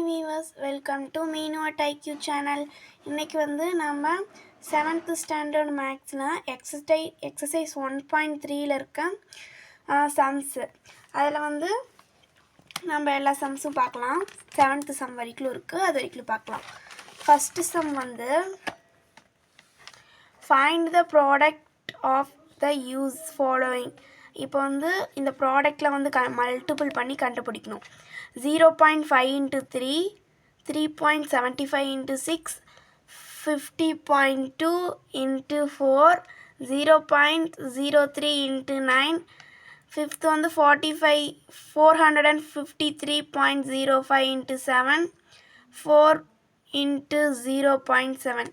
viewers, welcome to Meenu at IQ channel. இன்னைக்கு வந்து நம்ம 7th standard mathsல exercise 1.3ல இருக்க sums. அதில் வந்து நம்ம எல்லா சம்ஸும் பார்க்கலாம். 7th sum வரைக்கும் இருக்குது, அது வரைக்கும் பார்க்கலாம். ஃபஸ்ட்டு sum வந்து find the product of the use following. இப்போ வந்து இந்த ப்ராடக்டில் வந்து மல்டிபிள் பண்ணி கண்டுபிடிக்கணும். 0.5 into 3, 3.75 into 6, 50.2 into 4, 0.03 into 9, fifth வந்து 453.05 into 7, 4 into 0.7.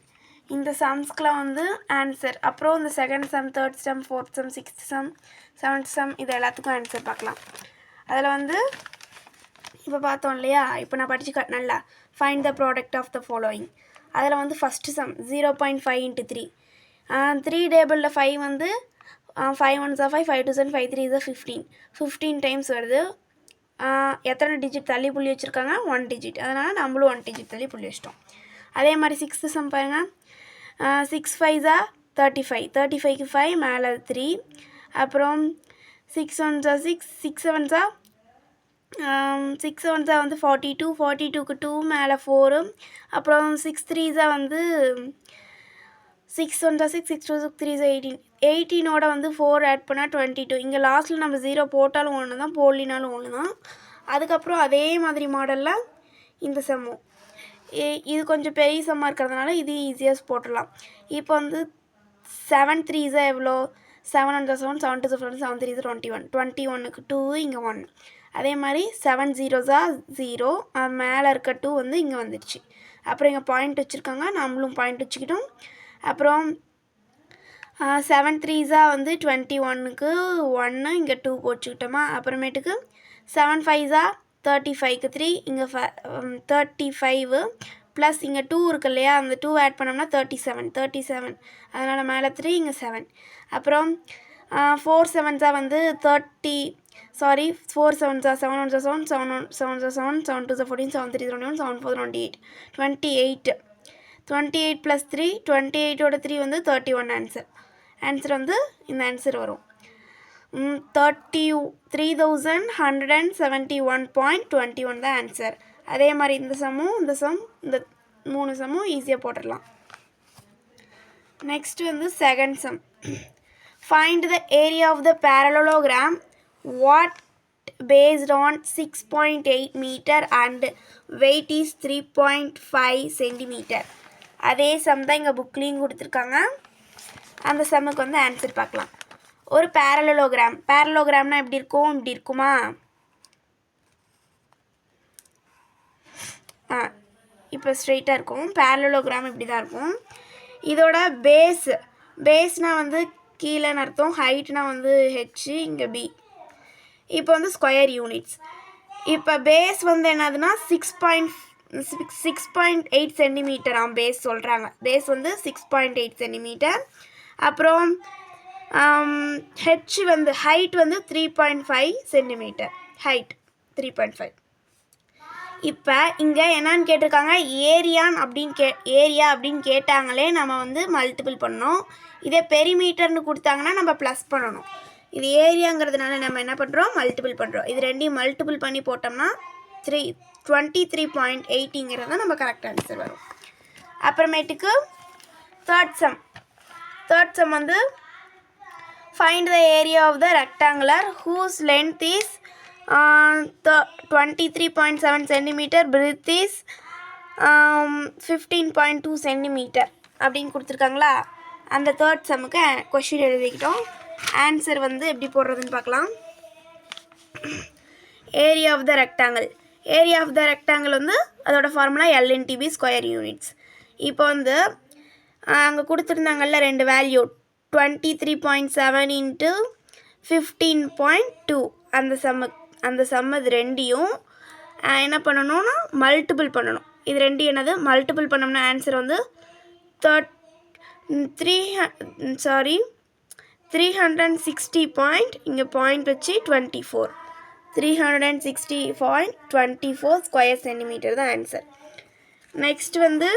இந்த சம்ஸ்க்கெலாம் வந்து ஆன்சர். அப்புறம் இந்த second sum, third sum, fourth some, sixth some, seventh some, இது எல்லாத்துக்கும் ஆன்சர் பார்க்கலாம். அதில் வந்து இப்போ பார்த்தோம் இல்லையா, இப்போ நான் படித்து காட்டினேன்ல, find the product of the following. அதில் வந்து ஃபஸ்ட்டு சம் 0.5 into 3. 3 டேபிளில் 5 வந்து 5 1s are 5, 5 2s are 5 3s are 15 times வருது. எத்தனை டிஜிட் தள்ளி புள்ளி வச்சுருக்காங்க? 1 டிஜிட். அதனால் நம்மளும் 1 டிஜிட் தள்ளி புள்ளி வச்சிட்டோம். அதே மாதிரி சிக்ஸ்த்து சம் பாருங்கள். 6 5s are 35, 35க்கு 5 மேலே 3, அப்புறம் 6 1s are 6, 6 7s are 6 7s are வந்து 42, 42க்கு 2 மேலே 4, அப்புறம் 6 3s are வந்து 6 1s are 6, 6 2s 3s are 18, 18ஓட வந்து 4 ஆட் பண்ணால் 22. இங்கே லாஸ்ட்டில் நம்ம 0 போட்டாலும் ஒன்று தான், போடலினாலும் ஒன்று தான். அதுக்கப்புறம் அதே மாதிரி மாடலில் இந்த சம்மும் இது கொஞ்சம் பெரிய சம்மாக இருக்கிறதுனால இது ஈஸியாக போட்டுடலாம். இப்போ வந்து 7 3s எவ்வளோ? 7 1s 7, 7 2s 7, 7 3s 21, 21க்கு 2 இங்கே 1. அதே மாதிரி 7 0s 0, மேலே இருக்க 2 வந்து இங்கே வந்துடுச்சு. அப்புறம் இங்கே பாயிண்ட் வச்சுருக்காங்க, நம்மளும் பாயிண்ட் வச்சுக்கிட்டோம். அப்புறம் 7 3s வந்து 21க்கு 1, இங்கே 2 போச்சுக்கிட்டோமா. அப்புறமேட்டுக்கு 7 5s 35க்கு 3, இங்கே 35 ப்ளஸ் இங்கே 2 இருக்கு இல்லையா, அந்த 2 ஆட் பண்ணோம்னா 37, அதனால் மேலே 3 இங்கே 7. அப்புறம் 4 7s வந்து 4 7s 7 1s 7, 7 7s 7, 7 2s 14, 7 3s 21, 7 4 28 28 plus 3, 28ஓட 3 வந்து 31 ஆன்சர் வந்து இந்த ஆன்சர் வரும். 33,171.21 தான் ஆன்சர். அதே மாதிரி இந்த சம்மும் இந்த 3 சம்மும் ஈஸியாக போட்டுடலாம். நெக்ஸ்ட் வந்து second sum. Find the area of the parallelogram what based on 6.8 meter and weight is 3.5 centimeter. அதே சம் தான் இங்கே புக்லேயும் கொடுத்துருக்காங்க. அந்த சம்முக்கு வந்து ஆன்சர் பார்க்கலாம். ஒரு பேரலோகிராம்னா எப்படி இருக்கும்? இப்படி இருக்குமா? இப்போ ஸ்ட்ரெயிட்டாக இருக்கும். பேரலோகிராம் இப்படி தான் இருக்கும். இதோட பேஸ்னால் வந்து கீழேன்னு அர்த்தம், ஹைட்னால் வந்து ஹெச், இங்கே பி. இப்போ வந்து ஸ்கொயர் யூனிட்ஸ். இப்போ பேஸ் வந்து என்னதுன்னா 6.8 சென்டிமீட்டராம் பேஸ் சொல்கிறாங்க. பேஸ் வந்து 6.8 சென்டிமீட்டர். அப்புறம் ஹெச் வந்து ஹைட் வந்து 3.5 சென்டிமீட்டர். ஹைட் 3.5. இப்போ இங்கே என்னன்னு கேட்டிருக்காங்க? ஏரியா அப்படின்னு கேட்டாங்களே நம்ம வந்து மல்டிபிள் பண்ணோம். இதே பெரிமீட்டர்னு கொடுத்தாங்கன்னா நம்ம ப்ளஸ் பண்ணணும். இது ஏரியாங்கிறதுனால நம்ம என்ன பண்ணுறோம்? மல்டிபிள் பண்ணுறோம். இது ரெண்டையும் மல்டிபிள் பண்ணி போட்டோம்னா 23.8ங்கிறது நம்ம கரெக்ட் ஆன்சர் வரும். அப்புறமேட்டுக்கு தேர்ட் சம் வந்து find the area of the rectangular whose length is 23.7 cm, breadth is 15.2 cm அப்படின்னு கொடுத்துருக்காங்களா. அந்த தேர்ட் சம்முக்கு கொஷின் எழுதிக்கிட்டோம். ஆன்சர் வந்து எப்படி போடுறதுன்னு பார்க்கலாம். ஏரியா ஆஃப் த ரெக்டாங்கிள் வந்து அதோட ஃபார்முலா L/B ஸ்கொயர் யூனிட்ஸ். இப்போ வந்து அங்கே கொடுத்துருந்தாங்கல்ல ரெண்டு வேல்யூ, 23.7 into 15.2. அந்த சம்மு இது ரெண்டையும் என்ன பண்ணணும்னா மல்டிபிள் பண்ணணும். இது ரெண்டையும் என்னது மல்டிபிள் பண்ணோம்னா ஆன்சர் வந்து 360 இங்கே பாயிண்ட் வச்சு 24 360.24 ஸ்கொயர் சென்டிமீட்டர் தான் ஆன்சர். நெக்ஸ்ட் வந்து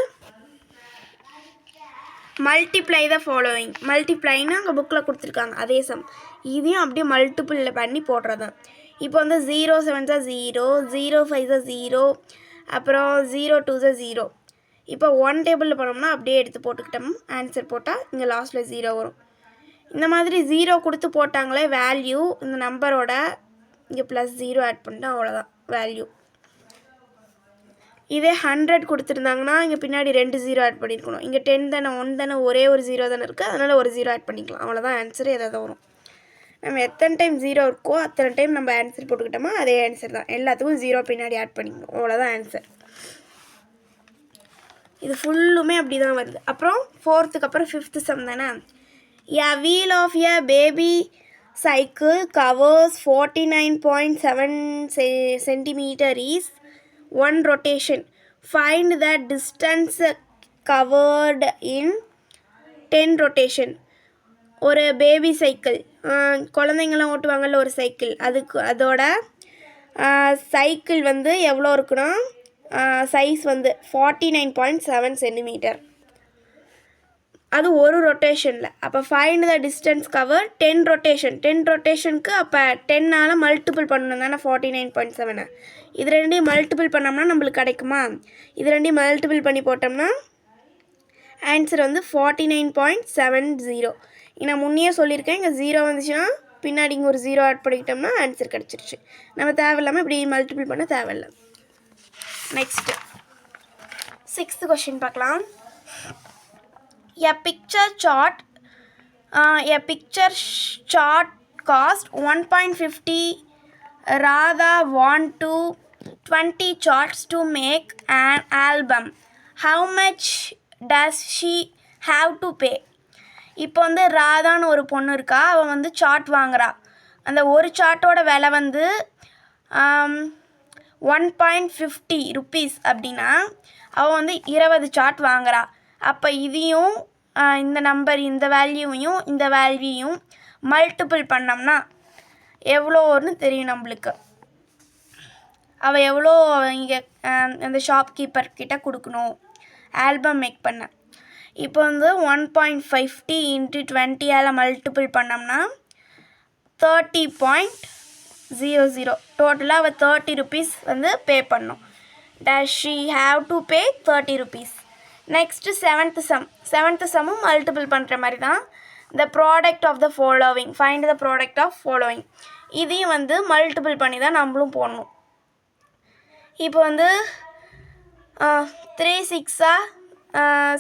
மல்டிப்ளை த ஃபாலோவிங். மல்டிப்ளைன்னு அங்கே புக்கில் கொடுத்துருக்காங்க அதே சம். இதையும் அப்படியே மல்டிபிளில் பண்ணி போடுறது. இப்போ வந்து 0 7 0, 0 5 0, அப்புறம் 0 2 0. இப்போ 1 டேபிளில் பண்ணோம்னா அப்படியே எடுத்து போட்டுக்கிட்டோம். ஆன்சர் போட்டால் இங்கே லாஸ்ட்டில் 0 வரும். இந்த மாதிரி 0 கொடுத்து போட்டாங்களே வேல்யூ, இந்த நம்பரோட இங்கே +0 ஆட் பண்ணிட்டா அவ்வளோதான் வேல்யூ. இதே 100 கொடுத்துருந்தாங்கன்னா இங்கே பின்னாடி 2 0 ஆட் பண்ணியிருக்கணும். இங்கே 10 தானே, 1 தானே, ஒரே ஒரு 0 தானே இருக்குது, அதனால் ஒரு 0 ஆட் பண்ணிக்கலாம். அவ்வளோதான் ஆன்சர். எதாவது வரும். நம்ம எத்தனை டைம் 0 இருக்கோ அத்தனை டைம் நம்ம ஆன்சர் போட்டுக்கிட்டோமா அதே ஆன்சர் தான். எல்லாத்துக்கும் 0 பின்னாடி ஆட் பண்ணிக்கணும். அவ்வளோதான் ஆன்சர். இது ஃபுல்லுமே அப்படி தான் வருது. அப்புறம் 4th அப்புறம் 5th சம் தானே. A wheel of a baby cycle covers 49.7 centimeter is one rotation. Find the distance covered in 10 rotation. ஒரு பேபி சைக்கிள், குழந்தைங்களாம் ஓட்டுவாங்கள்ல ஒரு சைக்கிள், அதோட சைக்கிள் வந்து எவ்வளோ இருக்குன்னா சைஸ் வந்து 49.7 சென்டிமீட்டர். அது ஒரு ரொட்டேஷனில். அப்போ find the distance cover 10 rotation. 10 ரொட்டேஷனுக்கு அப்போ 10ஆல் மல்டிபிள் பண்ணணும் தானே 49.7. இது ரெண்டையும் மல்டிபிள் பண்ணோம்னா நம்மளுக்கு கிடைக்குமா? இது ரெண்டையும் மல்டிபிள் பண்ணி போட்டோம்னா ஆன்சர் வந்து 49.70. நான் முன்னையே சொல்லியிருக்கேன், இங்கே 0 வந்துச்சுன்னா பின்னாடி இங்கே ஒரு 0 ஆட் பண்ணிக்கிட்டோம்னா ஆன்சர் கிடச்சிருச்சு. நம்ம தேவையில்லாமல் இப்படி மல்டிபிள் பண்ண தேவையில்லை. நெக்ஸ்ட்டு 6th கொஷின் பார்க்கலாம். A picture chart cost 1.50. Radha want to 20 charts to make an album. How much does she have to pay? இப்போ வந்து ராதான்னு ஒரு பொண்ணு இருக்கா, அவள் வந்து சார்ட் வாங்குறா. அந்த ஒரு சார்ட்டோட விலை வந்து 1.50 rupees அப்படின்னா அவள் வந்து 20 சார்ட் வாங்குறா. அப்போ இதையும் இந்த நம்பர், இந்த வேல்யூவையும் இந்த வேல்யூவையும் மல்டிபிள் பண்ணோம்னா எவ்வளோன்னு தெரியும் நம்மளுக்கு. அவள் எவ்வளோ இங்கே அந்த ஷாப்கீப்பர்கிட்ட கொடுக்கணும் ஆல்பம் மேக் பண்ண. இப்போ வந்து 1.50 × 20ஆல் மல்டிபிள் பண்ணோம்னா 30.00. டோட்டலாக அவள் 30 rupees வந்து பே பண்ணணும். Does she have to pay 30 rupees? Next 7th sum. 7th சம்மும் மல்டிபிள் பண்ணுற மாதிரி தான். The product of the following. Find the product of following. இதையும் வந்து மல்டிபிள் பண்ணி தான் நம்மளும் போடணும். இப்போ வந்து 3 6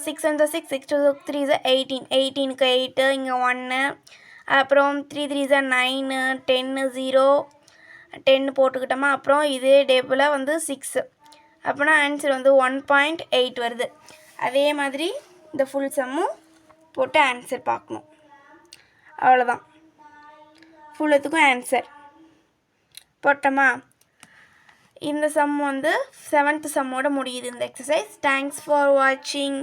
6 and 6 6 2 3 18. 18க்கு 8, இங்கே 1, அப்புறம் 3 3 9, 10 0 10 போட்டுக்கிட்டோமா. அப்புறம் இதே டேபிள் வந்து 6. அப்படின்னா ஆன்சர் வந்து 1.8 வருது. அதே மாதிரி இந்த ஃபுல் சம்மும் போட்டு ஆன்சர் பார்க்கணும். அவ்வளோதான், ஃபுல்லத்துக்கும் ஆன்சர் போட்டோமா. இந்த சம் வந்து 7th சம்மோட முடியுது இந்த எக்ஸசைஸ். தேங்க்ஸ் ஃபார் வாட்சிங்.